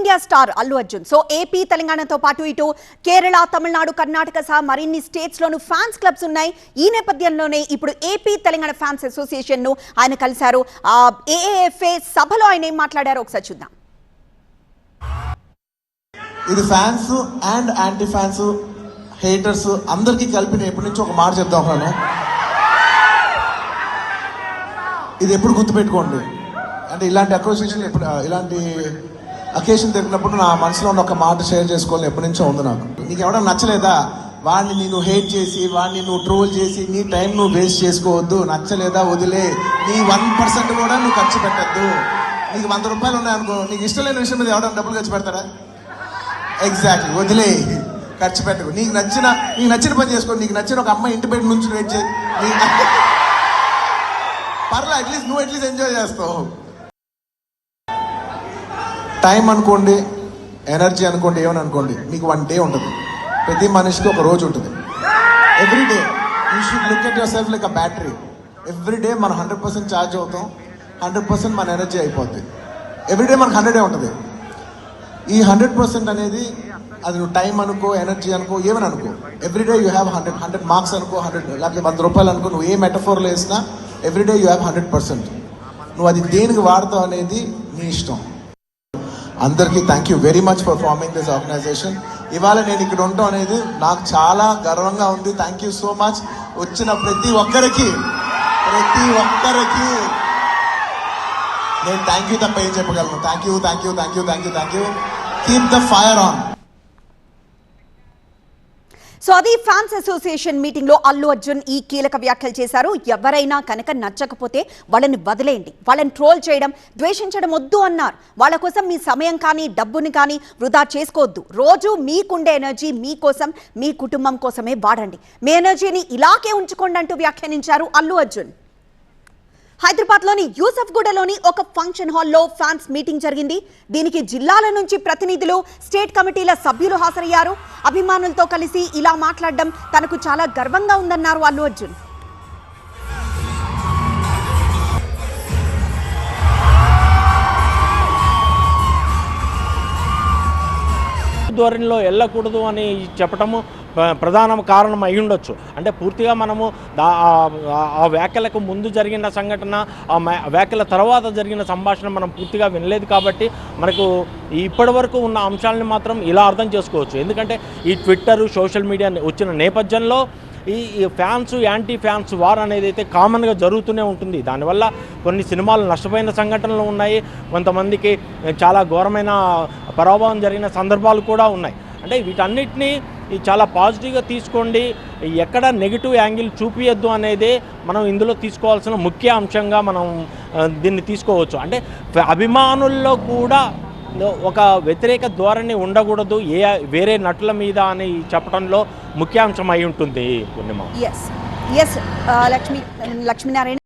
India star Allu Arjun. So AP తెలంగాణతో పాటు ఇటు కేరళ, తమిళనాడు, కర్ణాటక సహా మరిన్ని స్టేట్స్ లోను ఫ్యాన్స్ క్లబ్స్ ఉన్నాయి. ఈ నేపథ్యంలోనే ఇప్పుడు ఏపీ తెలంగాణ ఫ్యాన్స్ అసోసియేషన్ ను ఆయన కలిశారు. ఏఏఎఫ్ఏ సభలో ఆయన ఏం మాట్లాడారో ఒకసారి చూద్దాం. ఇది fans and anti fans, haters అందరికీ కలిపి ఎప్పటి నుంచో ఒక మాట చెప్తా ఉన్నాను. ఇది ఎప్పుడు గుర్తుపెట్టుకోండి. అంటే ఇలాంటి అసోసియేషన్ ఎప్పుడు ఇలాంటి అకేషన్ జరిగినప్పుడు నా మనసులో ఉన్న ఒక మాట షేర్ చేసుకోవాలని ఎప్పటి నుంచో ఉంది నాకు. నీకు ఎవడన్నా నచ్చలేదా, వాడిని నేను హేట్ చేసి, వాడిని నువ్వు ట్రోల్ చేసి నీ టైం నువ్వు వేస్ట్ చేసుకోవద్దు. నచ్చలేదా వదిలే, నీ 1% కూడా నువ్వు ఖర్చు పెట్టద్దు. నీకు 100 రూపాయలు ఉన్నాయనుకో, నీకు ఇష్టం లేని విషయం మీద ఎవడన్నా డబ్బులు ఖర్చు పెడతారా? ఎగ్జాక్ట్లీ, వదిలే, ఖర్చు పెట్టకు. నీకు నచ్చిన పని చేసుకో. నీకు నచ్చిన ఒక అమ్మాయి ఇంటి బయట నుంచి వెయిట్ చేయి, పర్లే, నువ్వు అట్లీస్ట్ ఎంజాయ్ చేస్తావు. టైం అనుకోండి, ఎనర్జీ అనుకోండి, ఏమని అనుకోండి, మీకు 1 డే ఉంటుంది. ప్రతి మనిషికి ఒక రోజు ఉంటుంది. Every day you should look at your self like a battery. Every day మనం 100% ఛార్జ్ అవుతాం, 100% మన ఎనర్జీ అయిపోద్ది. ఎవ్రీడే మనకు 100 ఉంటుంది. ఈ 100% అనేది అది నువ్వు టైం అనుకో, ఎనర్జీ అనుకో, ఏమని అనుకో, ఎవ్రీడే యూ హ్యావ్ 100 మార్క్స్ అనుకో, 100 లేకపోతే 100 రూపాయలు అనుకో, నువ్వు ఏ మెటఫోర్లో వేసినా ఎవ్రీడే యూ హ్యావ్ 100%. నువ్వు అది దేనికి వాడతావు అనేది నీ ఇష్టం. అందరికీ thank you very much for forming this organisation. ఇవాళ నేను ఇక్కడ ఉండటం అనేది నాకు చాలా గర్వంగా ఉంది. Thank you so much. వచ్చిన ప్రతి ఒక్కరికి నేను థ్యాంక్ యూ తప్ప ఏం చెప్పగలను. Thank you. Keep the fire on. So అది ఫ్యాన్స్ అసోసియేషన్ మీటింగ్ లో అల్లు అర్జున్ ఈ కీలక వ్యాఖ్యలు చేశారు. ఎవరైనా కనుక నచ్చకపోతే వాళ్ళని వదిలేయండి, వాళ్ళని ట్రోల్ చేయడం, ద్వేషించడం వద్దు అన్నారు. వాళ్ళ కోసం మీ సమయం కానీ డబ్బుని కానీ వృధా చేసుకోవద్దు. రోజు మీకుండే ఎనర్జీ మీకోసం, మీ కుటుంబం కోసమే వాడండి. మీ ఎనర్జీని ఇలాగే ఉంచుకోండి అంటూ వ్యాఖ్యానించారు అల్లు అర్జున్. హైదరాబాద్లోని యూసఫ్గూడలోని ఒక ఫంక్షన్ హాల్లో ఫ్యాన్స్ మీటింగ్ జరిగింది. దీనికి జిల్లాల నుంచి ప్రతినిధులు, స్టేట్ కమిటీల సభ్యులు హాజరయ్యారు. అభిమానులతో కలిసి ఇలా మాట్లాడడం తనకు చాలా గర్వంగా ఉందన్నారు అల్లు అర్జున్. ధోరణిలో వెళ్ళకూడదు అని చెప్పటము ప్రధాన కారణం అయి ఉండొచ్చు. అంటే పూర్తిగా మనము ఆ వ్యాఖ్యలకు ముందు జరిగిన సంఘటన, ఆ వ్యాఖ్యల తర్వాత జరిగిన సంభాషణ మనం పూర్తిగా వినలేదు కాబట్టి మనకు ఇప్పటి వరకు ఉన్న అంశాలను మాత్రం ఇలా అర్థం చేసుకోవచ్చు. ఎందుకంటే ఈ ట్విట్టర్, సోషల్ మీడియా వచ్చిన నేపథ్యంలో ఈ ఫ్యాన్స్, యాంటీ ఫ్యాన్స్ వార్ అనేది అయితే కామన్గా జరుగుతూనే ఉంటుంది. దానివల్ల కొన్ని సినిమాలు నష్టపోయిన సంఘటనలు ఉన్నాయి, కొంతమందికి చాలా ఘోరమైన పరాభవం జరిగిన సందర్భాలు కూడా ఉన్నాయి. అంటే వీటన్నిటినీ చాలా పాజిటివ్గా తీసుకోండి, ఎక్కడ నెగిటివ్ యాంగిల్ చూపించద్దు అనేది మనం ఇందులో తీసుకోవాల్సిన ముఖ్య అంశంగా మనం దీన్ని తీసుకోవచ్చు. అంటే అభిమానుల్లో కూడా ఒక వ్యతిరేక ధోరణి ఉండకూడదు వేరే నటుల మీద అని చెప్పడంలో ముఖ్యాంశం అయి ఉంటుంది. పూర్ణిమ. లక్ష్మీనారాయణ.